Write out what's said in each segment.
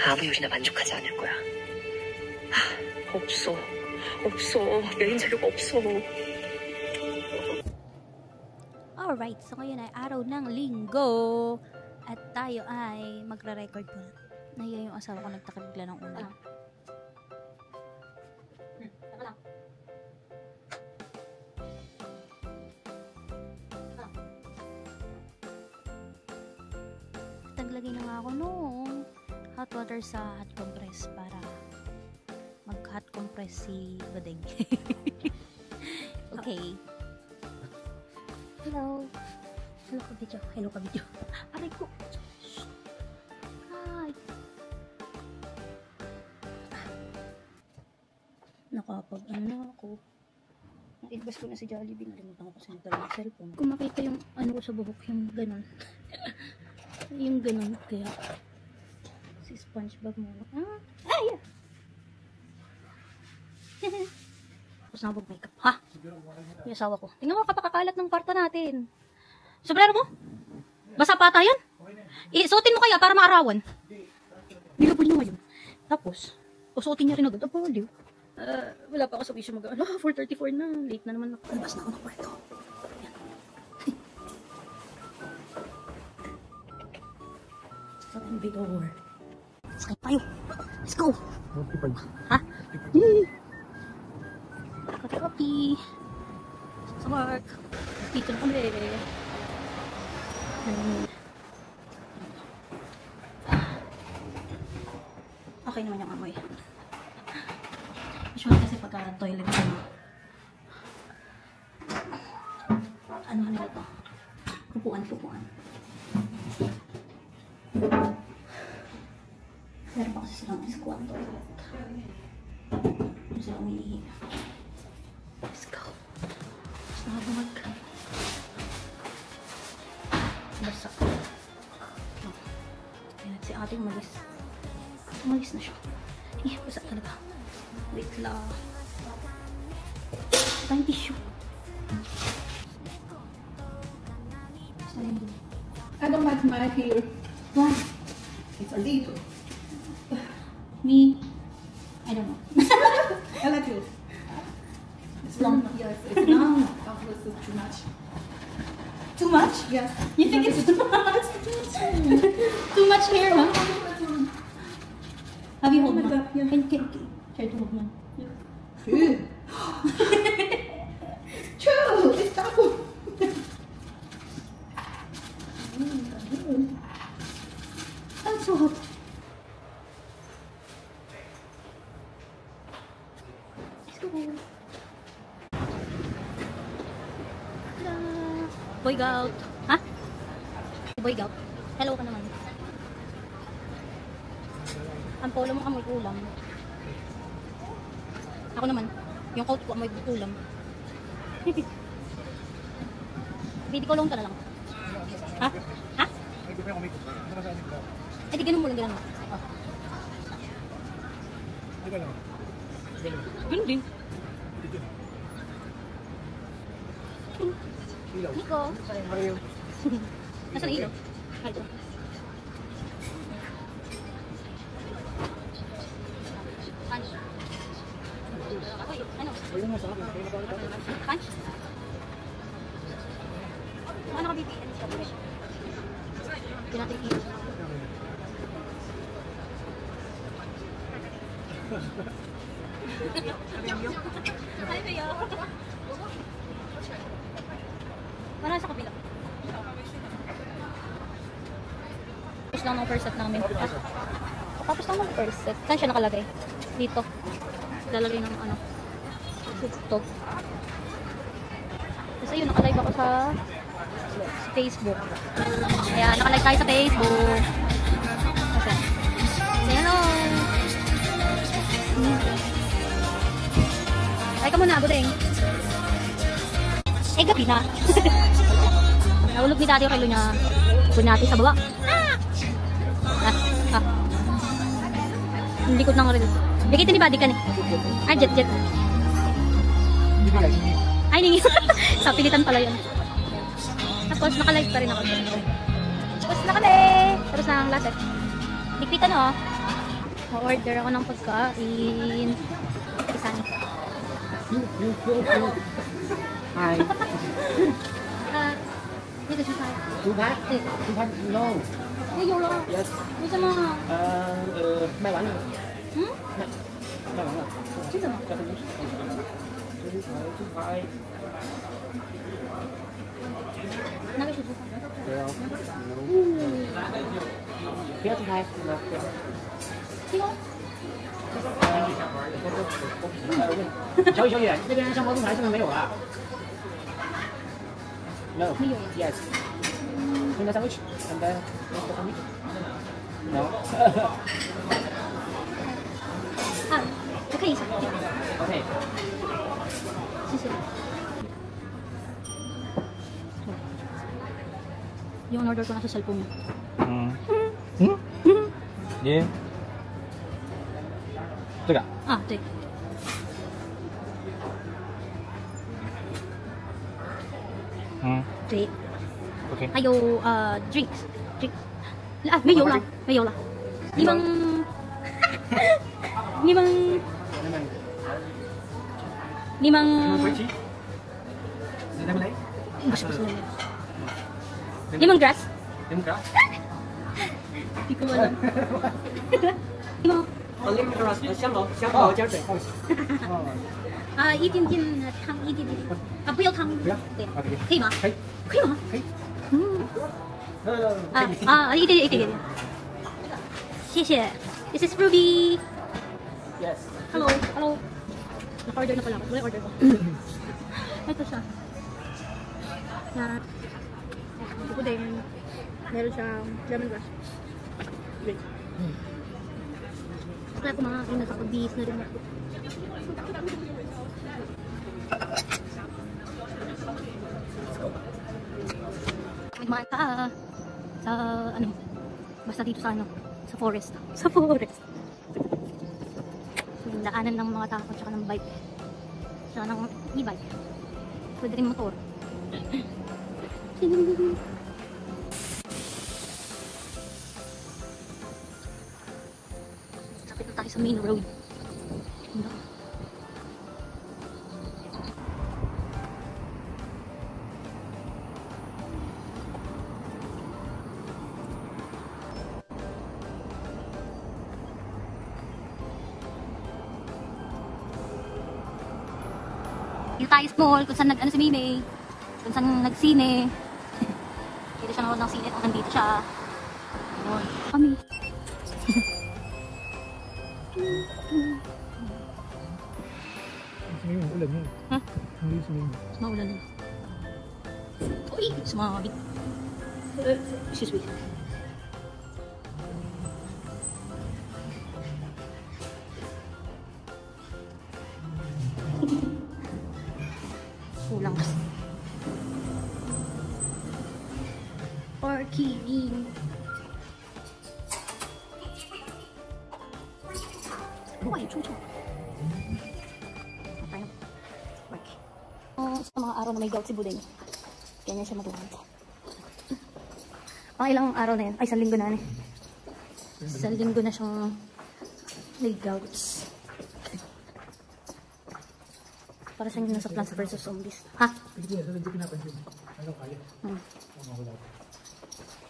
아무 요리나 만족하지 않을 거야. 없어. 여행 자료가 없어. Alright, so ngayon ay araw ng linggo. At tayo ay magre-record po. Nahiya yung asawa ko, nagtakabigla ng una. Taka lang. Naglagay na nga ako nung hot water sa hot compress para mag-hot compress si Badeng. Okay. Hello ka video. Aray ko. Hi. Nakapag na ako. Nailbas ko na si Jollibee. Nalimutan ko kasi nagdala ng cellphone. Kung makita yung ano ko sa buhok, yung ganon. Yung ganon. Kaya si SpongeBob mo. Ay! Tapos na mag-makeup. Ha? Yung asawa ko. Tingnan mo kapakakalat ng kwarto natin. Sobrero mo? Basa pa tayo? Isuotin mo kaya para maarawan. Nilabol niya ngayon. Tapos, usuotin niya rin agad. Abaliw. Wala pa ako sa wisyo 4:34 na. Late na naman ako. Alabas na ako ng kwarto. Ayan. Saan big over? Sakay tayo. Let's go. Ha? Copy. Sa work. Dito na kami. Okay naman yung amoy. Usually kasi pagka toilet ano nila to? Pupuan. Meron pa kasi silang squat toilet. Ano sila umiihi. Let's go. Gusto na bumag. Basta. Ayan, si ate umalis. Umalis na siya. Basta talaga. Wait lang. Tayong tissue. I don't like my hair. Why? It's a little. Me? I don't know. I like yours. It's long. Yes, it's long. Oh, this is too much. Too much? Yes. You think it's too much? Too much hair, huh? Have you hold one? Yeah. Can try to hold one. True. True. It's double. That's so hot. Let's go. Boy Gout. Ha? Boy Gout. Hello ka naman. Ang polo mo amoy ulam. Ako naman. Yung coat ko amoy ulam. Bidi ko long ka na lang. Ha? Ha? Eh di ganun mo lang ganun. Ganun din. Nico. Nasaan ang ilaw? Ay, ito. Punch. Ano? Punch? Ano ka, baby? Hindi natin ilaw. Ay, kaya. Wala sa kabila. Tapos lang ng first set namin. Tapos lang ng first set. Saan siya nakalagay? Dito. Lalagay ng ano. Ito. Kasi yun, nakalive ako sa Facebook. Kaya nakalive tayo sa Facebook. Okay. Say hello! Ay ka muna, Budeng. Eh, gabi na. Nahulog ni daddy yung kilo niya. Punati sa baba. Hindi ko nang rin. Bigitin ni buddy ka ni. Ay, jet. Ay, hindi. Sa pilitan pala yun. Tapos, naka-live pa rin ako. Tapos na kami. Tapos na ang last set. Bigpitan o. order ako ng pagkain. Isani. Hi. Dito siya tayo. 2 pack? 2 pack? No. Hey, Yola. Yes. Bisa mo. May one. May one. Sino mo? 2 pack. Nabi siya siya. Kaya. Kaya 2 pack. Sino? 小雨小雨，这边上包中台是不是没有啊？No. Yes. In the sandwich. And then the sandwich. No. 我看一下。 Okay. 谢谢。Yung order ko nasa cellphone niya. Yeah. 这个。啊，对。对。OK。还有drinks， 啊，没有了，没有了。你们，你们，你们，不是不是，你们 grass， 你给我了，你们。香蕉水。一点点汤，一点点不要汤，对，可以吗？可以，可以吗？可以。一点点，谢谢。This is Ruby. Yes. Hello. Naka-order na pala ako. Wala order ko. Ito siya. Na. Ito din. Meron siyang lemongrass. Wait. Kaya kumakain na kapag-bihis na rin ako. Kumain ka sa ano, basta dito sa ano, sa forest. Sa forest. Yung daanan ng mga tao tsaka ng bike. Tsaka ng e-bike. Pwede rin motor. Sapit na tayo sa main road. Dito tayo sa mall, kung saan nag-ano si Mimi, kung saan nag-sine. Dito siya nanood ng sine, kung nandito siya. Ayun, kami. Ulan yun. Ha? Hindi sumingin. Maulan na. Uy! Sumabit. Excuse me. Kulang kasi. Parking. Uy, chucho. Tayo. Park. Sa mga araw na may gout si Budeng. Kanya siya maglalakad. Pang ilang araw na yun? Ay, 1 linggo na. 1 linggo na siyang may gouts. Para sa inyo nasa Plants vs. Zombies. Ha?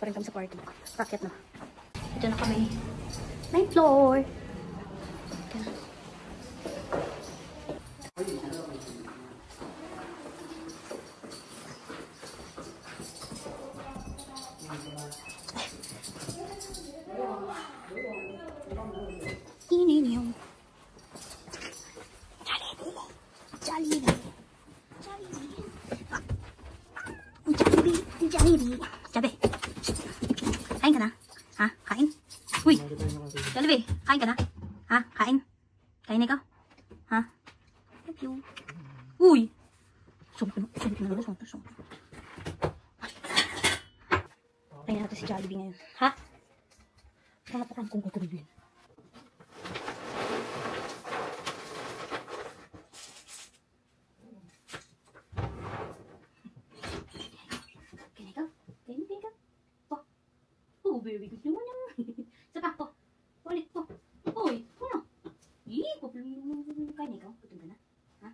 Pa rin kami sa party. Racket na. Ito na kami. 9th floor. Ito na. Ininyong. Jollibee. Jollibee. Jabe. Kain ka na? Ha? Kain? Uy! Jollibee, kain ka na? Ha? Kain? Kain ikaw? Ha? Thank you. Uy! Sumpit na naman. Sumpit. Kain natin si Jollibee ngayon. Ha? Kapakan kong kukuribin. Very good naman yan. Isa pa po. Ulit po. Uy. Kaya na ikaw? Gutom ka na? Ha?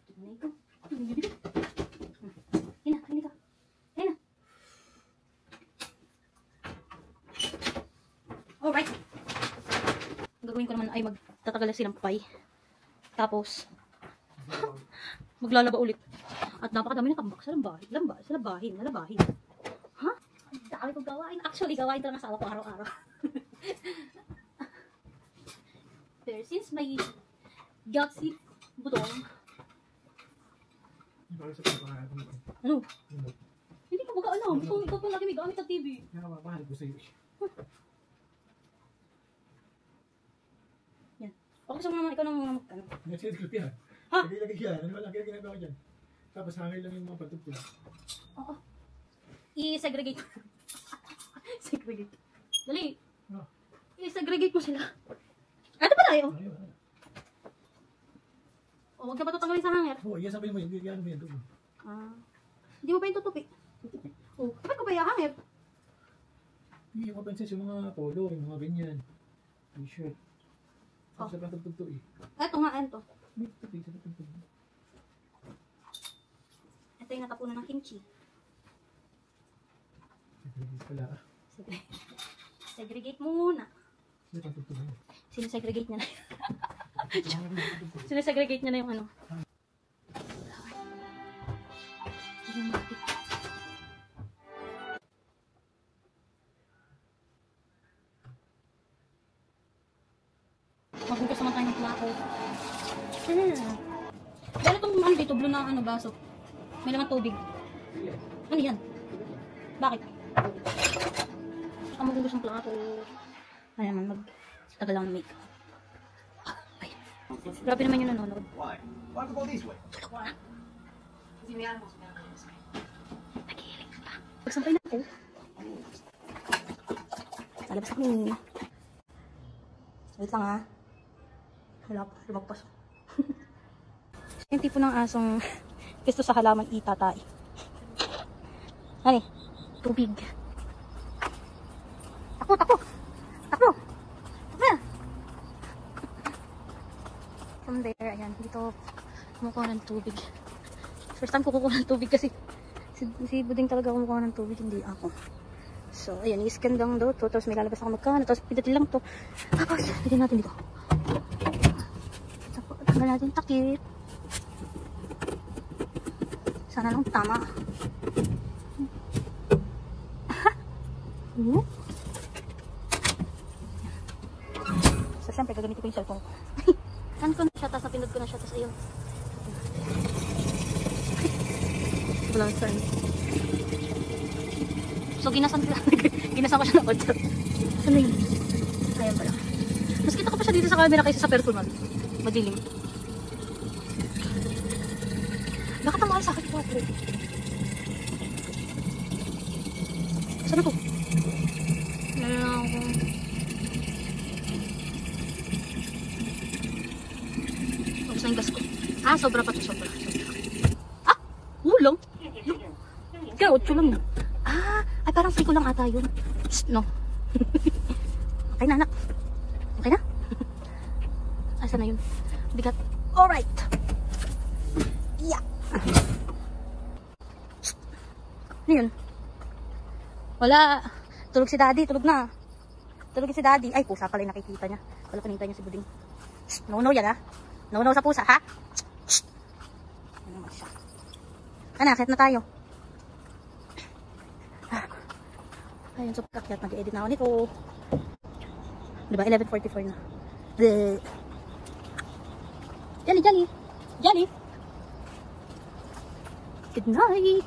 Gutom na ikaw? Hina, hina ka. Hina. Alright. Ang gagawin ko naman ay magtatagalan silang pie. Tapos, maglalaba ulit. At napakadami ng tambak sa labahin. Ha? Ang dami kong gawain. Actually, gawain ito ng asawa ko araw-araw. Pero since may galaxy butong, ano? Hindi ko baga alam. Ikaw pong lagi may gamit sa TV. Nakapapahal ko sa'yo. Yan. O gusto mo naman, ikaw naman ano? Nagsisilip yan. Ha? Lagi-lagi yan. Ano ba lang ginagawa dyan? Tapos hangin lang yung mga patugtog. Oo. I-segregate. Segregate. Dali. I-segregate mo sila. Ito pa tayo. O, huwag ka ba tutanggalin sa hanger? Oo, iya sabihin mo yun. Yan mo yan. Hindi mo pa yung tutupi. O, bakit ko pa yung hanger? Hindi yung kapansin yung mga polo, yung mga ganyan. T-shirt. Tapos sa patugtog eh. Ito nga, ito. May tupi sa patugtog. Ito yung natapunan ng kimchi. Segregate pala. Segregate muna. May patugtog na. Sinesegregate niya na. Sinesegregate niya na yung ano. Maghugas naman tayo ng plato. Dahil itong ano dito, blue na ano, baso. May naman tubig. Ano yan? Bakit? Ang maghugas ng plato. Ano naman, magtagal lang ng make. Ay. Grabe naman yung nanonood. Why? Why go this way? Tulog na. Nagihiling pa. Pagsampay na ako. Lalabas ako ni. Wait lang ha. Wala pa. Lumagpas. Yung tipo ng asong gusto sa halaman itatay. Hani? Tubig. Takbo! Takbo! Takbo! Takbo na! From there, ayan. Dito, kumukuha ng tubig. First time ko kukuha ng tubig kasi si Buding talaga kumukuha ng tubig, hindi ako. So, ayan. I-scan lang daw to. Tapos may lalabas ako magkano. Tapos pindatil lang to. Tapos, lagyan natin dito. Tapos, tanggal natin takip. Sana lang tama. So, syempre, gagamitin ko yung cellphone ko. Saan ko na siya, tapos napindot ko na siya, tapos ayun. Wala saan. So, ginasan ko ginasan ko siya ng audio. Saan na yun? Ayan pala. Mas kita ko pa siya dito sa camera kaysa sa personal. Madilim. Bakit ang mahal sa akin ito? Saan ako? Meron ako. Tapos na yung gas ko. Ah, sobra pa ito. Sobra. Ah! Ulang! Kaya 8 lang yun. Ah! Ay, parang free ko lang ata yun. Psst, no. Okay na, anak. Okay na? Asa na yun? Bigat. Alright! Yeah! Psst. Ano yun? Wala. Tulog si daddy. Tulog na. Tulog si daddy. Ay, pusa pala yung nakikita niya. Wala kanita niya si Buding. Shh, no-no yan ha. No-no sa pusa ha. Shh. Ano naman siya. Ano, akit na tayo. Ayun, so pagkakyat. Nag-edit na ako nito. Diba? 11:44 na. Jelly, jelly. Jelly. Good night.